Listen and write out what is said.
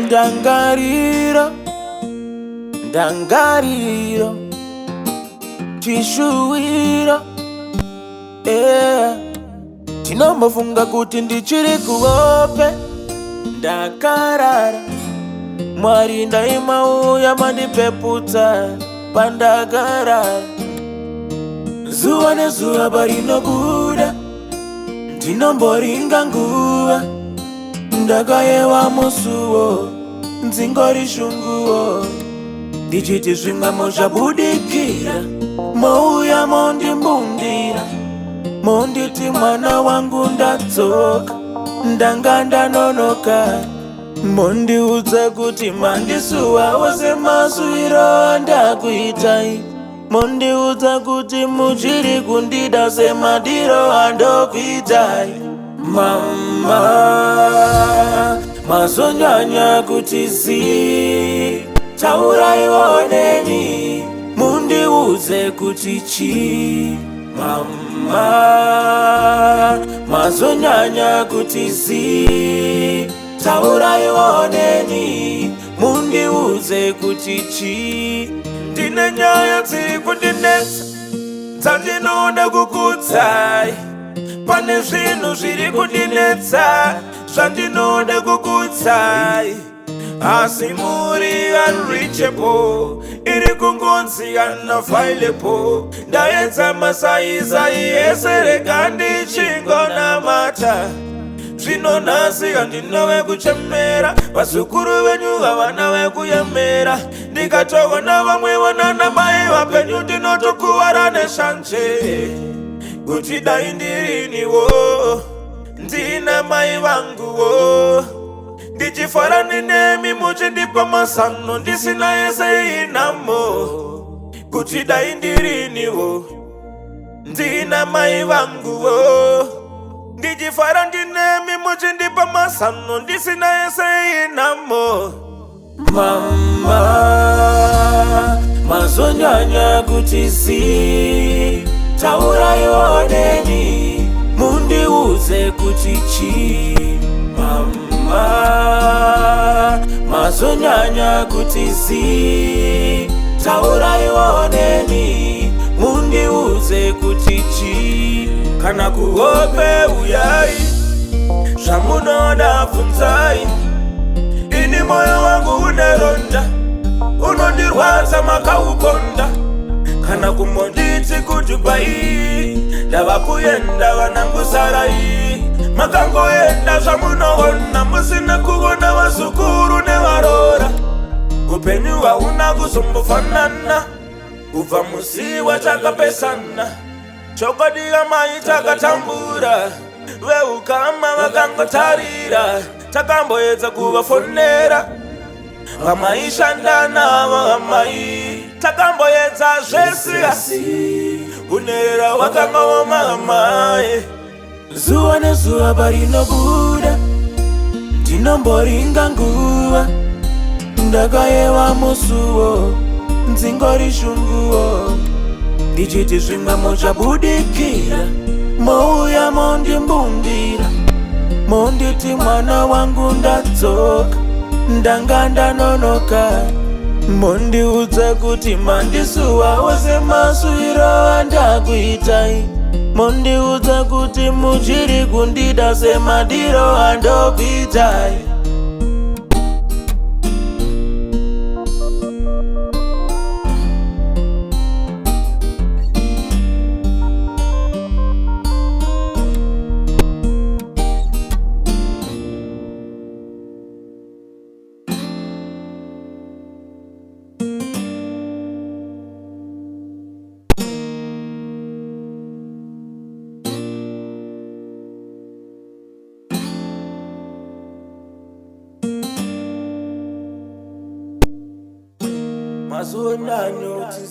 Dangariro, dangariro, tishuwiro, tinomofunga kuti ndichiri kuhope. Ndakarara, Mwari ndaimauya mandipeputsa pandakarara. Zuva nezuva parinobuda, ndinomboringa nguva. Ndakayewa musuwo, nzingori shunguwo. Ndichiti zvimwamo zvabudikira, mouya mondimbundira. Monditi mwana wangu ndadzoka, ndanga ndanonoka. Mondiudza kuti mandisuwawo semaswiro andakuitai. Mondiudza kuti muchiri kundida semadiro andokuitai. Mama, mazonyanya kuti zi, taurai oneni, mundiudze kuti chi. Mama, mazonyanya kuti zi, taurai oneni, mundiudze kuti chi. Ndine nyaya dziri kundinetsa, dzandinoda kukudzai. Pane zvinhu zviri kundinetsa, zvandinoda kukudzai. Asi muri unreachable, iri kungonzi unavailable. Ndaedza masaisai ese rega ndichingonamata. Zvino nhasi handinowe kuchemera, vazukuru venyu havana vekuyemera. Ndikatoona vamwe vanana mai vapenyu ndinotokuwara neshanje. Kuti dai ndiriniwo, ndina mai vanguwo. Ndichifara nemi muchindipa masano, ndisina yese inamo. Kuti dai ndiriniwo, ndina mai vanguwo. Ndichifara nemi muchindipa masano, ndisina yese inamo. Mama, mazonyanya kuti zi, taurai oneni, mundiudze kuti chi. Mama, mazonyanya kuti zi, taurai oneni, mundiudze kuti chi. Kana kuhope uyai, zvamunoda bvunzai. Ini moyo wangu uneronda, unondirwadza makaukonda. Kana kumonditi kuti bai, ndava kuyenda vanangusarai. Makangoenda zvamunoona, musina kuona vazukuru nevarora. Upenyu hauna kuzombofanana, kubva musi watakapesana. Chokwadiga mai takatambura, veukama vakangotarira. Takamboedza kuvafonera, vamaishanda navo vamai. Takamboedza zvese asi unerera wakanga wamamai. Zuva nezuva parinobuda, ndinomboringa nguva. Ndakayewa musuwo, nzingori shunguwo. Ndichiti zvimwamo zvabudikira, mouya mondimbundira. Monditi mwana wangu ndadzoka, ndanga ndanonoka. Mondiudza kuti mandisuwawo semaswiro andakuitai. Mondiudza kuti muchiri kundida semadiro andokuitai. Mazonyanya kuti